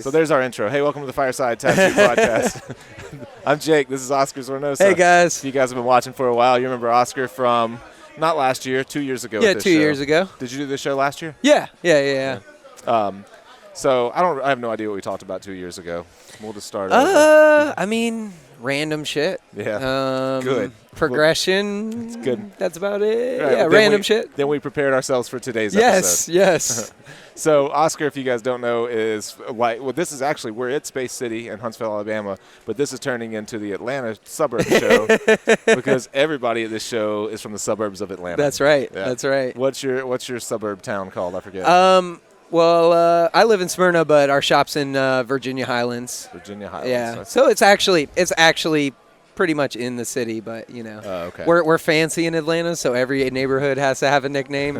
So there's our intro. Hey, welcome to the Fireside Tattoo Podcast. I'm Jake. This is Oscar Zornosa. Hey, guys. If you guys have been watching for a while, you remember Oscar from not last year, 2 years ago. Yeah, 2 years ago. Did you do this show last year? Yeah. So I have no idea what we talked about 2 years ago. We'll just start over. I mean, random shit. Yeah. Good. Progression. It's good. That's about it. Right, yeah, random shit. Then we prepared ourselves for today's episode. Yes. So Oscar, if you guys don't know, is this is actually, we're at Space City in Huntsville, Alabama, but this is turning into the Atlanta suburb show because everybody at this show is from the suburbs of Atlanta. That's right. Yeah. That's right. What's your suburb town called? I forget. Well, I live in Smyrna, but our shop's in Virginia Highlands. Virginia Highlands. Yeah. So it's actually pretty much in the city, but okay. We're fancy in Atlanta, so every neighborhood has to have a nickname,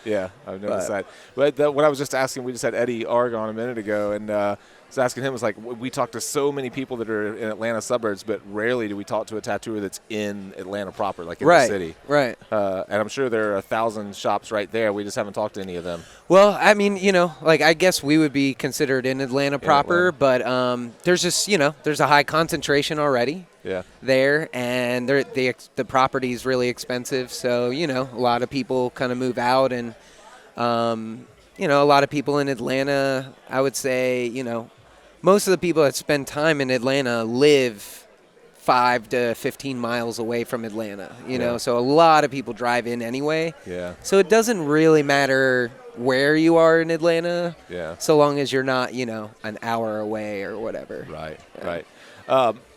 yeah, I've noticed that. But what I was just asking, we just had Eddie Arg on a minute ago, and I was asking him, was like, we talk to so many people that are in Atlanta suburbs, but rarely do we talk to a tattooer that's in Atlanta proper, like in the city. Right. And I'm sure there are 1,000 shops right there. We just haven't talked to any of them. Well, I mean, I guess we would be considered in Atlanta proper, but there's just, there's a high concentration already. Yeah. There, and the property is really expensive, so a lot of people kind of move out, and a lot of people in Atlanta, I would say, most of the people that spend time in Atlanta live 5 to 15 miles away from Atlanta, so a lot of people drive in anyway. Yeah. So it doesn't really matter where you are in Atlanta, so long as you're not, an hour away or whatever. Right, right.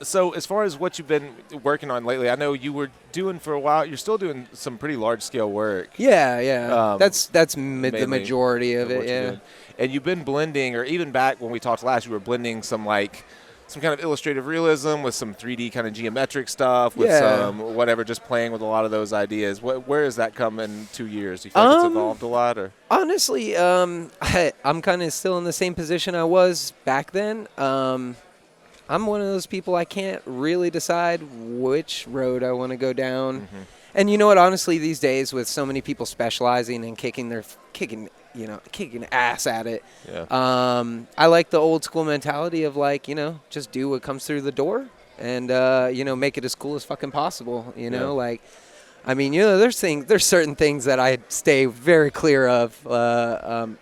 So as far as what you've been working on lately, I know you were doing for a while. You're still doing some pretty large-scale work. Yeah. That's the majority of it, yeah. And you've been blending, or even back when we talked last, you were blending some kind of illustrative realism with some 3D kind of geometric stuff, with some whatever, just playing with a lot of those ideas. Where has that come in 2 years? Do you think it's evolved a lot? Or? Honestly, I'm kind of still in the same position I was back then. I'm one of those people, I can't really decide which road I want to go down. Mm-hmm. And you know what, honestly, these days with so many people specializing and kicking ass at it, I like the old school mentality of just do what comes through the door and, make it as cool as fucking possible, there's certain things that I stay very clear of,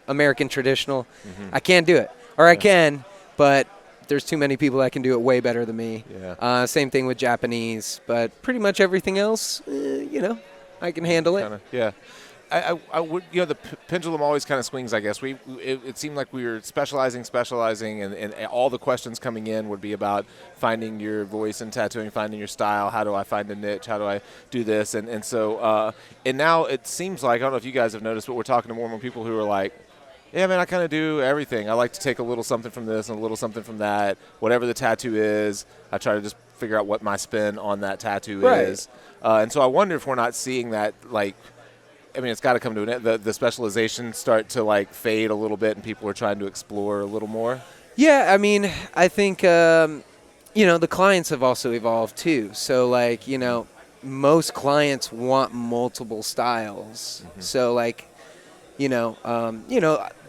American traditional. Mm-hmm. I can't do it, or I can, but there's too many people that can do it way better than me. Yeah. Same thing with Japanese, but pretty much everything else, I can handle it. Kinda, yeah. I would, the pendulum always kind of swings, I guess. It seemed like we were specializing, and all the questions coming in would be about finding your voice in tattooing, finding your style. How do I find a niche? How do I do this? And so now it seems like, I don't know if you guys have noticed, but we're talking to more and more people who are like, yeah, man, I kind of do everything. I like to take a little something from this and a little something from that. Whatever the tattoo is, I try to just figure out what my spin on that tattoo is. And so I wonder if we're not seeing that, it's got to come to an end. The specialization start to, fade a little bit and people are trying to explore a little more. Yeah, I think, the clients have also evolved too. So, most clients want multiple styles. Mm-hmm. So,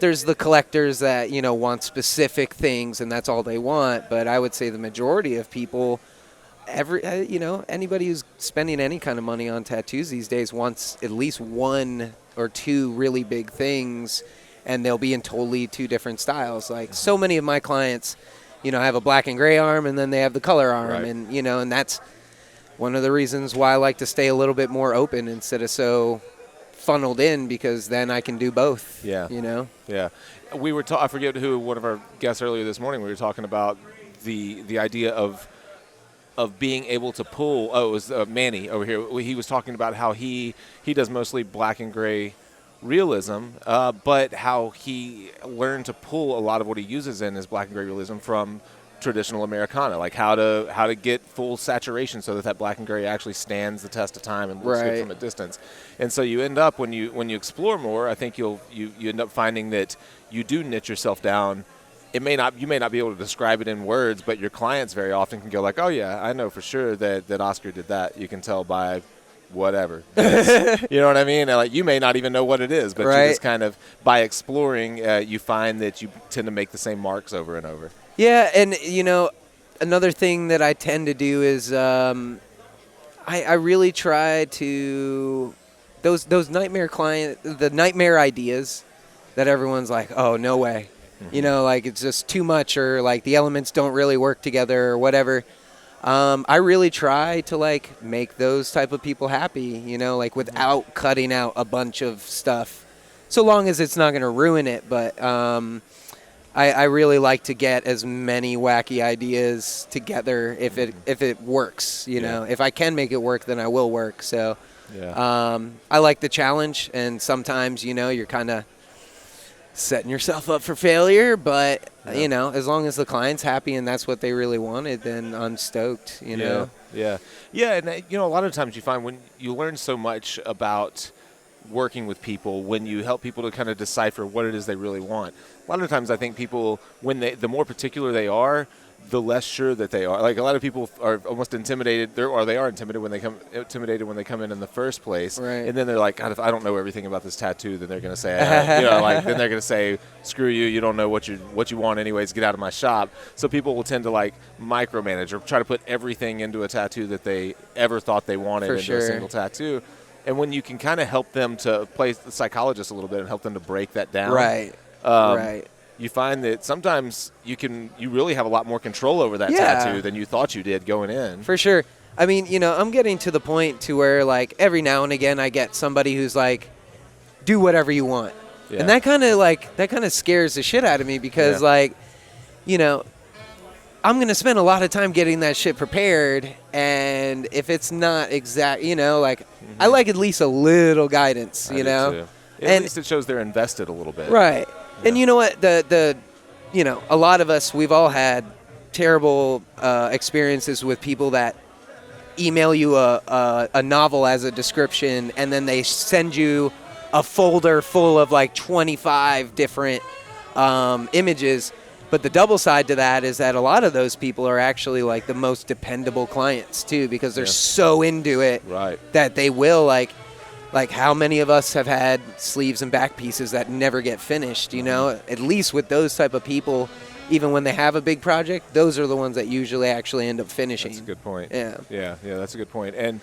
there's the collectors that, want specific things and that's all they want. But I would say the majority of people, anybody who's spending any kind of money on tattoos these days wants at least one or two really big things, and they'll be in totally two different styles. So many of my clients, have a black and gray arm and then they have the color arm. Right. And, and that's one of the reasons why I like to stay a little bit more open instead of so funneled in, because then I can do both. Yeah. Yeah. We were I forget who, one of our guests earlier this morning, we were talking about the idea of being able to pull. Oh, it was Manny over here. He was talking about how he does mostly black and gray realism, but how he learned to pull a lot of what he uses in his black and gray realism from traditional Americana, like how to get full saturation so that black and gray actually stands the test of time and looks good from a distance. And so you end up, when you explore more, I think you end up finding that you do niche yourself down. You may not be able to describe it in words, but your clients very often can go like, oh yeah, I know for sure that Oscar did that. You can tell by whatever. You know what I mean? And, like, you may not even know what it is, but Right. you just kind of, by exploring, you find that you tend to make the same marks over and over. Yeah, and another thing that I tend to do is I really try to those the nightmare ideas that everyone's like, oh, no way. Like it's just too much, or like the elements don't really work together or whatever. I really try to like make those type of people happy, like without cutting out a bunch of stuff, so long as it's not going to ruin it. But I really like to get as many wacky ideas together if it works. If I can make it work, then I will work. So I like the challenge, and sometimes you're kind of setting yourself up for failure, but as long as the client's happy and that's what they really wanted, then I'm stoked. Yeah, and a lot of times you find when you learn so much about working with people, when you help people to kind of decipher what it is they really want. A lot of times I think people, the more particular they are, the less sure that they are. Like, a lot of people are almost intimidated, they are intimidated when they come in the first place. Right. And then they're like, God, if I don't know everything about this tattoo, then they're going to say, then they're going to say, screw you, you don't know what you want anyways, get out of my shop. So people will tend to like micromanage or try to put everything into a tattoo that they ever thought they wanted into a single tattoo. And when you can kind of help them to play the psychologist a little bit and help them to break that down. Right. Right. You find that sometimes you really have a lot more control over that tattoo than you thought you did going in. For sure. I mean, I'm getting to the point to where, like, every now and again I get somebody who's like, do whatever you want. Yeah. And that kind of scares the shit out of me because, I'm going to spend a lot of time getting that shit prepared, and if it's not exact, I like at least a little guidance, I do too. At least it shows they're invested a little bit. Right. Yeah. And you know what? A lot of us, we've all had terrible experiences with people that email you a novel as a description, and then they send you a folder full of like 25 different images. But the double side to that is that a lot of those people are actually like the most dependable clients too, because they're so into it that they will like how many of us have had sleeves and back pieces that never get finished, At least with those type of people, even when they have a big project, those are the ones that usually actually end up finishing. That's a good point. Yeah, that's a good point. And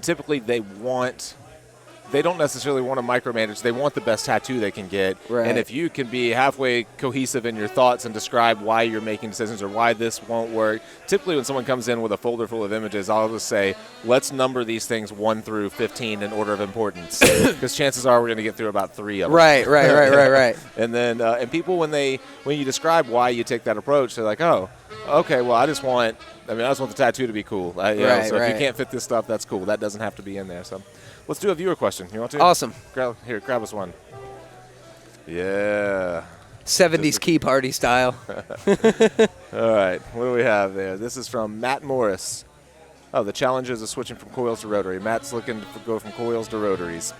typically they don't necessarily want to micromanage. They want the best tattoo they can get. Right. And if you can be halfway cohesive in your thoughts and describe why you're making decisions or why this won't work, typically when someone comes in with a folder full of images, I'll just say, let's number these things 1 through 15 in order of importance, because chances are we're going to get through about 3 of them. Right. And then and people, when you describe why you take that approach, they're like, oh, okay, well, I just want the tattoo to be cool. So if you can't fit this stuff, that's cool. That doesn't have to be in there. So let's do a viewer question. You want to? Awesome. Grab us one. Yeah. 70s key party style. All right. What do we have there? This is from Matt Morris. Oh, the challenges of switching from coils to rotary. Matt's looking to go from coils to rotaries.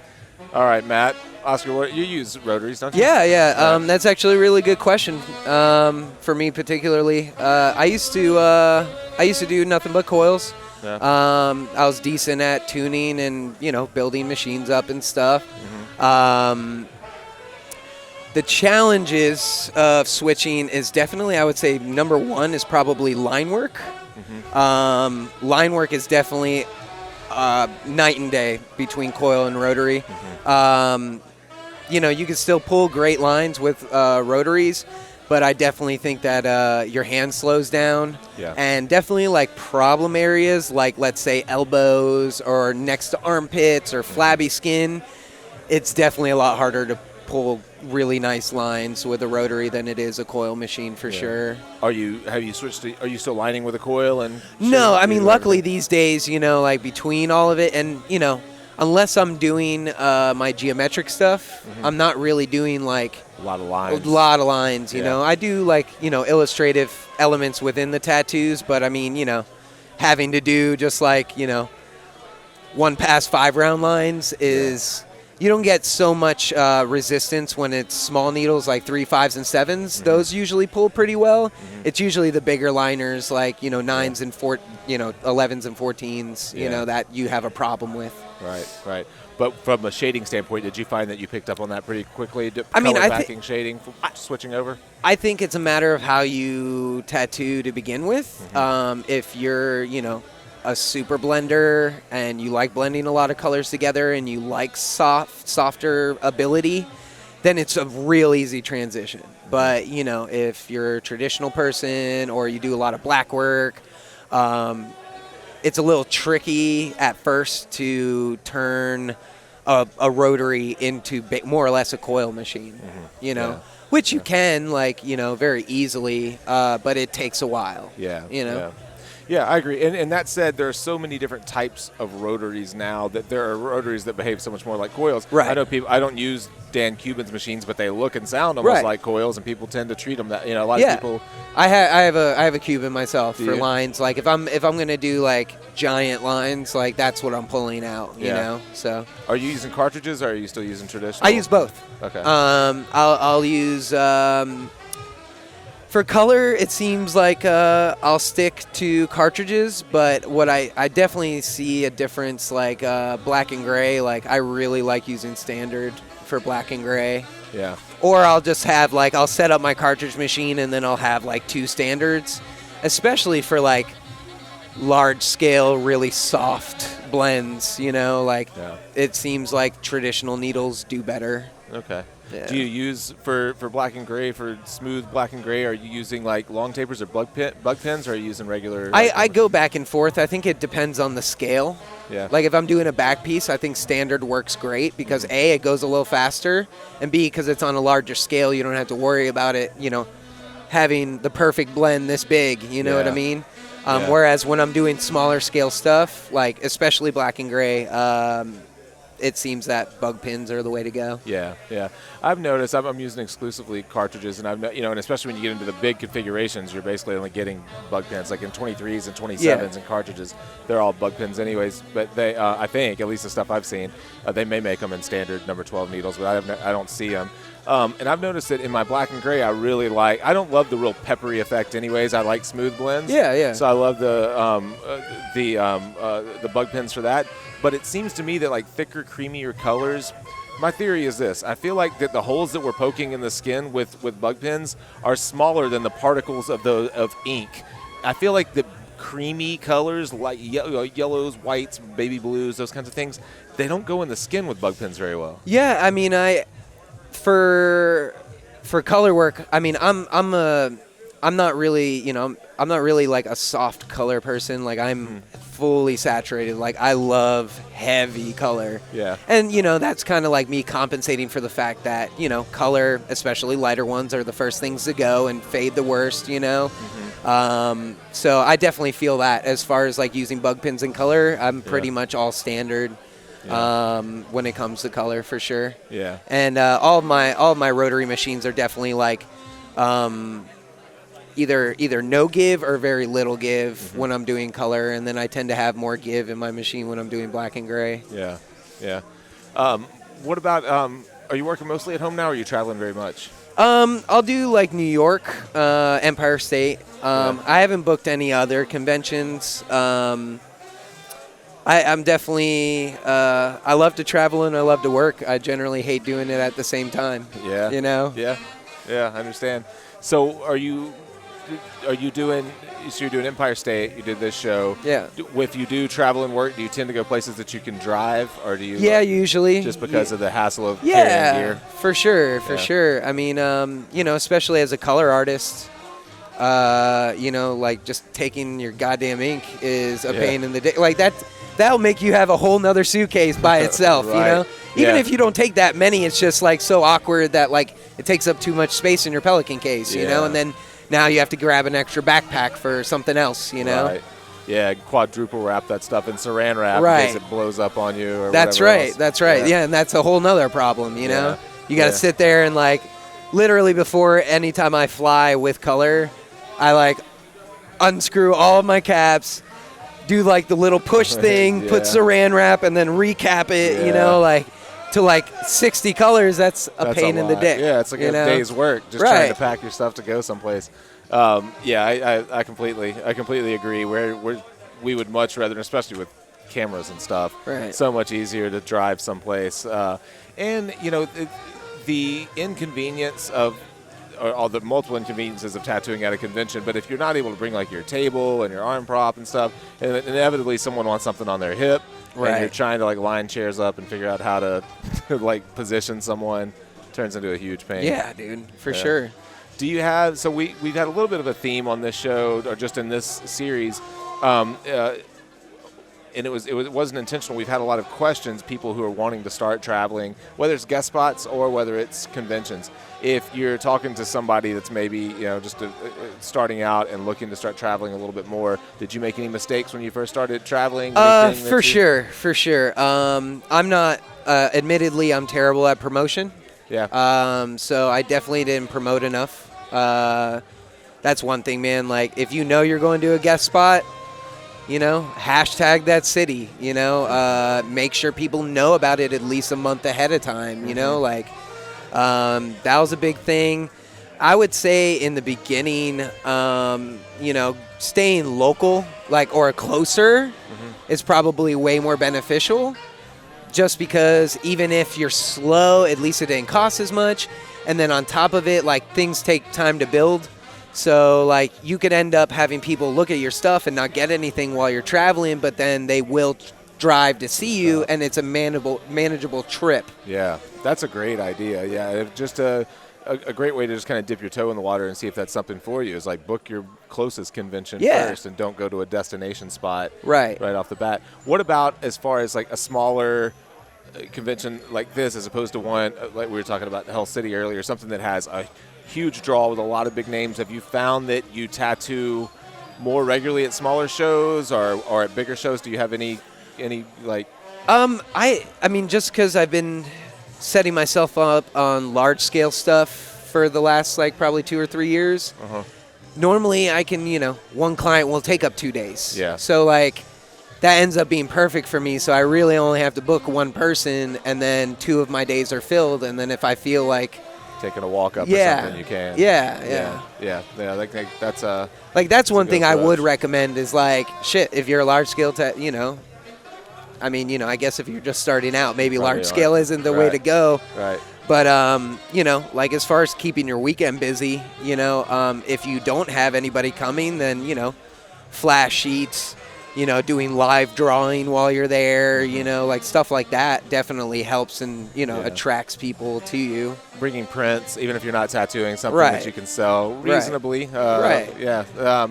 All right, Matt. Oscar, you use rotaries, don't you? Yeah. That's actually a really good question for me particularly. I used to do nothing but coils. Yeah. I was decent at tuning and, building machines up and stuff. Mm-hmm. The challenges of switching is definitely, I would say, number one is probably line work. Mm-hmm. Line work is definitely night and day between coil and rotary. Mm-hmm. You can still pull great lines with rotaries, but I definitely think that your hand slows down. Yeah. And definitely like problem areas like, let's say, elbows or next to armpits or flabby skin, it's definitely a lot harder to pull really nice lines with a rotary than it is a coil machine for sure. Have you switched to, are you still lining with a coil? And no, I mean, luckily these days, like between all of it and, unless I'm doing my geometric stuff, I'm not really doing like a lot of lines. You know. I do like, illustrative elements within the tattoos, but I mean, having to do just like, 1 pass 5 round lines is you don't get so much resistance when it's small needles like 3, 5s, and 7s. Mm-hmm. Those usually pull pretty well. Mm-hmm. It's usually the bigger liners like 9s and 11s and 14s. That you have a problem with. Right. But from a shading standpoint, did you find that you picked up on that pretty quickly? I mean, color backing, shading, switching over? I think it's a matter of how you tattoo to begin with. If you're, a super blender and you like blending a lot of colors together and you like softer ability, then it's a real easy transition. But, if you're a traditional person or you do a lot of black work, it's a little tricky at first to turn a rotary into more or less a coil machine, which you can, very easily, but it takes a while. Yeah, I agree. And that said, there are so many different types of rotaries now that there are rotaries that behave so much more like coils. Right. I know I don't use Dan Cuban's machines, but they look and sound almost like coils, and people tend to treat them that. A lot of people. I have a Cuban myself for you? lines. Like if I'm gonna do like giant lines, like that's what I'm pulling out. You know. So. Are you using cartridges, or are you still using traditional? I use both. Okay. I'll use. For color, it seems like I'll stick to cartridges, but what I definitely see a difference, like black and gray, like I really like using standard for black and gray. Yeah. Or I'll just have, I'll set up my cartridge machine and then I'll have, 2 standards, especially for, large-scale, really soft blends, It seems like traditional needles do better. Okay. Yeah. Do you use for black and gray, for smooth black and gray, are you using long tapers or bug pins, or are you using regular? I go back and forth. I think it depends on the scale. Yeah. Like if I'm doing a back piece, I think standard works great because A, it goes a little faster, and B, because it's on a larger scale, you don't have to worry about it, having the perfect blend this big, you know what I mean? Whereas when I'm doing smaller scale stuff, especially black and gray, it seems that bug pins are the way to go. Yeah. I've noticed I'm using exclusively cartridges, and and especially when you get into the big configurations, you're basically only getting bug pins, like in 23s and 27s and cartridges. They're all bug pins anyways, but they, I think, at least the stuff I've seen, they may make them in standard number 12 needles, but I don't see them. And I've noticed that in my black and gray, I don't love the real peppery effect anyways. I like smooth blends. Yeah. So I love the bug pins for that. But it seems to me that thicker, creamier colors, my theory is this. I feel like that the holes that we're poking in the skin with bug pins are smaller than the particles of ink. I feel like the creamy colors, like yellows, whites, baby blues, those kinds of things, they don't go in the skin with bug pins very well. Yeah, I mean, for color work, I mean, I'm not really, I'm not really a soft color person. I'm fully saturated. I love heavy color. Yeah. And, that's kind of me compensating for the fact that, color, especially lighter ones, are the first things to go and fade the worst, So I definitely feel that as far as using bug pins and color, I'm pretty much all standard. When it comes to color, for sure. Yeah. And all of my rotary machines are definitely either no give or very little give when I'm doing color, and then I tend to have more give in my machine when I'm doing black and gray. Yeah. What about are you working mostly at home now, or are you traveling very much? I'll do New York, Empire State. I haven't booked any other conventions. I'm definitely, I love to travel and I love to work. I generally hate doing it at the same time. Yeah. Yeah, I understand. So you're doing Empire State, you did this show. Yeah. If you do travel and work, do you tend to go places that you can drive, or do you? Yeah, usually. Just because of the hassle of carrying gear? For sure. I mean, especially as a color artist, just taking your goddamn ink is a pain in the day. That'll make you have a whole nother suitcase by itself, right. Even if you don't take that many, it's just so awkward that it takes up too much space in your Pelican case, and then now you have to grab an extra backpack for something else, Right. Yeah, quadruple wrap that stuff in saran wrap in case it blows up on you or That's whatever right. else. That's right. Yeah, and that's a whole nother problem, You got to sit there and literally before any time I fly with color, I unscrew all of my caps, do the little push thing, put saran wrap, and then recap it, to 60 colors. That's a pain in the dick. Yeah, it's a day's work just trying to pack your stuff to go someplace. I completely agree. We would much rather, especially with cameras and stuff. Right. So much easier to drive someplace. And, the inconvenience of or all the multiple inconveniences of tattooing at a convention, but if you're not able to bring like your table and your arm prop and stuff, and inevitably someone wants something on their hip, right, and you're trying to like line chairs up and figure out how to like position someone, turns into a huge pain. Yeah, dude, for sure. Do you have, so we've had a little bit of a theme on this show, or just in this series, and it wasn't intentional. We've had a lot of questions, people who are wanting to start traveling, whether it's guest spots or whether it's conventions. If you're talking to somebody that's maybe, just starting out and looking to start traveling a little bit more, did you make any mistakes when you first started traveling? For sure. I'm not, admittedly, I'm terrible at promotion. Yeah. So I definitely didn't promote enough. That's one thing, man. Like, if you know you're going to a guest spot, hashtag that city, make sure people know about it at least a month ahead of time, that was a big thing. I would say in the beginning, staying local, or closer is probably way more beneficial, just because even if you're slow, at least it didn't cost as much. And then on top of it, things take time to build. So, you could end up having people look at your stuff and not get anything while you're traveling, but then they will drive to see you, and it's a manageable trip. Yeah, that's a great idea. Yeah, just a great way to just kind of dip your toe in the water and see if that's something for you is book your closest convention first and don't go to a destination spot right off the bat. What about as far as a smaller convention like this as opposed to one like we were talking about Hell City earlier, something that has a huge draw with a lot of big names? Have you found that you tattoo more regularly at smaller shows or at bigger shows? Do you have any I mean, just because I've been setting myself up on large scale stuff for the last probably 2 or 3 years. Normally I can, one client will take up 2 days. Yeah. So that ends up being perfect for me. So I really only have to book one person, and then 2 of my days are filled. And then if I feel like taking a walk up or something, you can. Yeah. That's one thing I would recommend is if you're a large scale, I guess if you're just starting out, maybe Probably large scale isn't the way to go. Right. But, as far as keeping your weekend busy, if you don't have anybody coming, then, flash sheets, doing live drawing while you're there, stuff like that definitely helps and, attracts people to you. Bringing prints, even if you're not tattooing, something that you can sell reasonably. Yeah.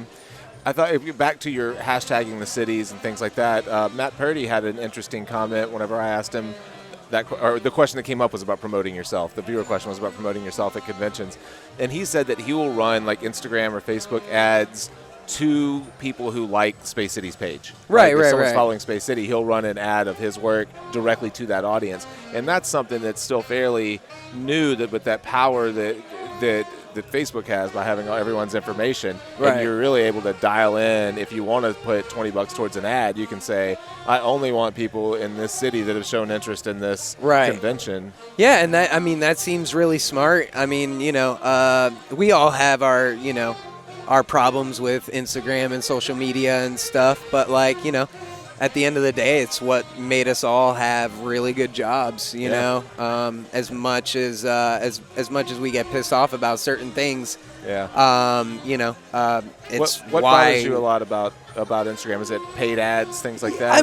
I thought, back to your hashtagging the cities and things like that, Matt Purdy had an interesting comment whenever I asked him the question that came up was about promoting yourself. The viewer question was about promoting yourself at conventions. And he said that he will run Instagram or Facebook ads to people who like Space City's page. If someone's following Space City, he'll run an ad of his work directly to that audience. And that's something that's still fairly new, with that power that Facebook has by having everyone's information. And you're really able to dial in. If you want to put $20 towards an ad, you can say, I only want people in this city that have shown interest in this convention. Yeah, and that seems really smart. We all have our problems with Instagram and social media and stuff, but at the end of the day, it's what made us all have really good jobs, as much as we get pissed off about certain things. It's what why bothers you a lot about Instagram? Is it paid ads, things like that?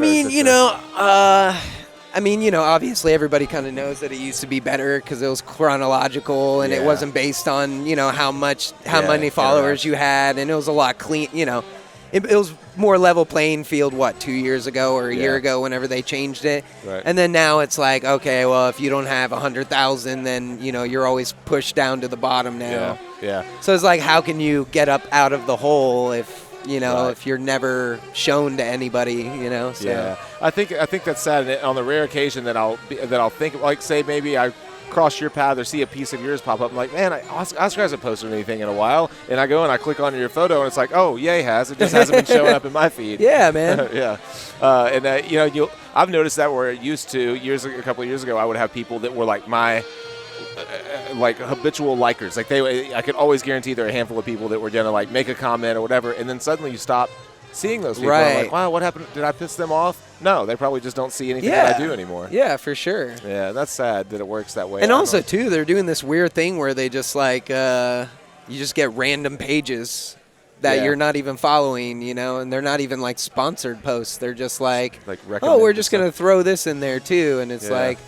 Obviously everybody kind of knows that it used to be better because it was chronological and it wasn't based on, how many followers you had, and it was a lot clean, It was more level playing field, 2 years ago or a year ago whenever they changed it. Right. And then now it's okay, well, if you don't have 100,000, then, you're always pushed down to the bottom now. Yeah. So it's how can you get up out of the hole if you're never shown to anybody, So. Yeah. I think that's sad. And on the rare occasion that I'll think, say maybe I cross your path or see a piece of yours pop up, I'm like, man, Oscar hasn't posted anything in a while, and I go and I click on your photo and it's oh yeah, he has. It just hasn't been showing up in my feed. Yeah, man. Yeah. I've noticed that where it used to a couple of years ago, I would have people that were my habitual likers. I could always guarantee there are a handful of people that were gonna make a comment or whatever, and then suddenly you stop seeing those people. I'm Right. like, wow, what happened? Did I piss them off? No, they probably just don't see anything that I do anymore. Yeah, for sure. Yeah, that's sad that it works that way. And also, too, they're doing this weird thing where they just like you just get random pages that you're not even following, you know, and they're not even like sponsored posts. They're just like oh, we're just going to throw this in there too. And it's like,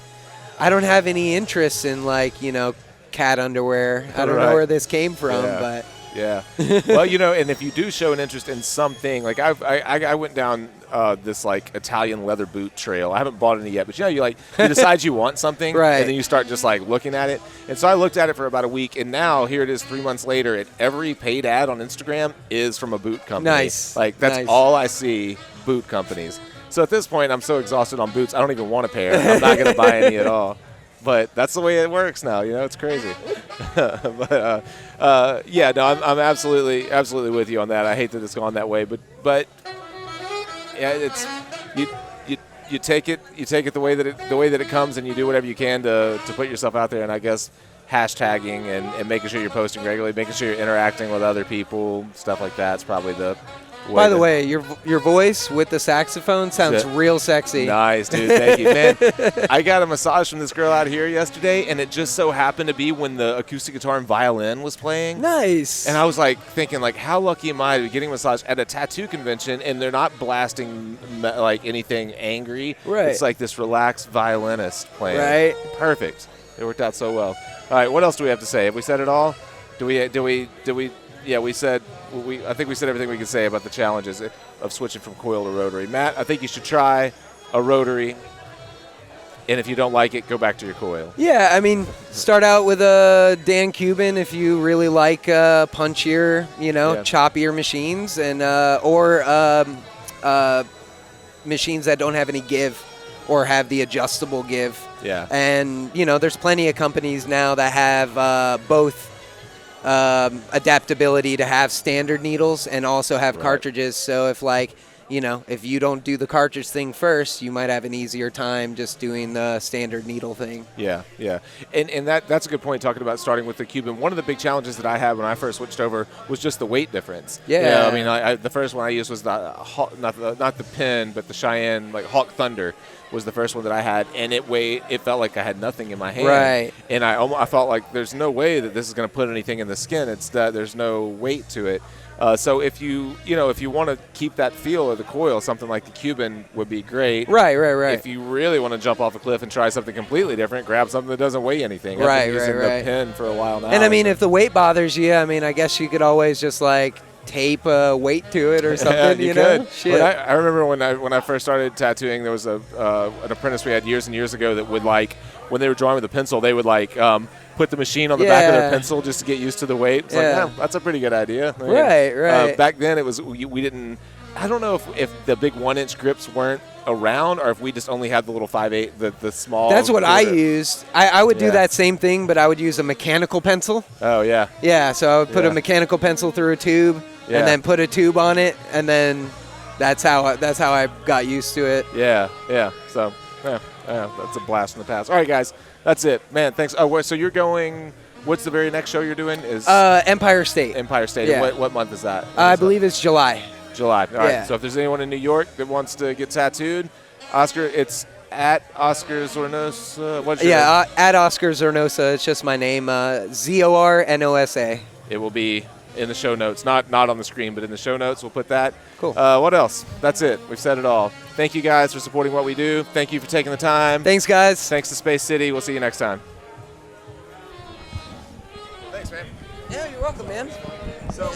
I don't have any interest in like, you know, cat underwear. I don't know where this came from, but. Yeah. Well, you know, and if you do show an interest in something, like I went down this like Italian leather boot trail. I haven't bought any yet, but you know, you decide you want something, and then you start just like looking at it. And so I looked at it for about a week, and now here it is 3 months later, and every paid ad on Instagram is from a boot company. Nice. Like that's all I see, boot companies. So at this point, I'm so exhausted on boots, I don't even want a pair. I'm not going to buy any at all. But that's the way it works now, you know. It's crazy. But yeah, no, I'm absolutely with you on that. I hate that it's gone that way, but yeah, it's you take it the way that it comes, and you do whatever you can to put yourself out there. And I guess hashtagging and making sure you're posting regularly, making sure you're interacting with other people, stuff like that's probably the. By the way, your voice with the saxophone sounds real sexy. Nice, dude. Thank you, man. I got a massage from this girl out here yesterday, and it just so happened to be when the acoustic guitar and violin was playing. Nice. And I was like thinking, like, how lucky am I to be getting a massage at a tattoo convention, and they're not blasting like anything angry. Right. It's like this relaxed violinist playing. Right. Perfect. It worked out so well. All right, what else do we have to say? Have we said it all? Do we? Yeah, we said. I think we said everything we could say about the challenges of switching from Coil to Rotary. Matt, I think you should try a Rotary, and if you don't like it, go back to your Coil. Yeah, I mean, start out with a Dan Cuban if you really like punchier, you know, choppier machines, and or machines that don't have any give or have the adjustable give. Yeah. And, you know, there's plenty of companies now that have both adaptability to have standard needles and also have cartridges. So if if you don't do the cartridge thing first, you might have an easier time just doing the standard needle thing. Yeah, yeah. And that's a good point, talking about starting with the Cuban. One of the big challenges that I had when I first switched over was just the weight difference. Yeah. You know, I mean, the first one I used was not the Pin, but the Cheyenne, like Hawk Thunder was the first one that I had, and it felt like I had nothing in my hand. Right. And I felt like there's no way that this is going to put anything in the skin. It's that there's no weight to it. So if you want to keep that feel of the Coil, something like the Cuban would be great. Right. If you really want to jump off a cliff and try something completely different, grab something that doesn't weigh anything. I've been using the Pin for a while now. And I mean, if the weight bothers you, I mean, I guess you could always just like tape a weight to it or something. you know? Could. Shit. I remember when I first started tattooing, there was an apprentice we had years and years ago that would when they were drawing with a pencil, they would put the machine on the back of their pencil just to get used to the weight. It's like, that's a pretty good idea. I mean, right. Back then, it was we didn't. I don't know if the big 1-inch grips weren't around, or if we just only had the little 5/8, the small. That's what I used. I would do that same thing, but I would use a mechanical pencil. Oh yeah. Yeah, so I would put a mechanical pencil through a tube, and then put a tube on it, and then that's how I got used to it. Yeah. So that's a blast from the past. All right, guys, that's it, man. Thanks. Oh, so you're going. What's the very next show you're doing? Is Empire State. Empire State. Yeah. What month is that? I believe it's July. July. All right. So if there's anyone in New York that wants to get tattooed, Oscar, it's at Oscar Zornosa. What's your name? At Oscar Zornosa. It's just my name. Zornosa. It will be in the show notes, not on the screen, but in the show notes. We'll put that. Cool. What else? That's it. We've said it all. Thank you guys for supporting what we do. Thank you for taking the time. Thanks, guys. Thanks to Space City. We'll see you next time. Thanks, man. Yeah, you're welcome, man. So.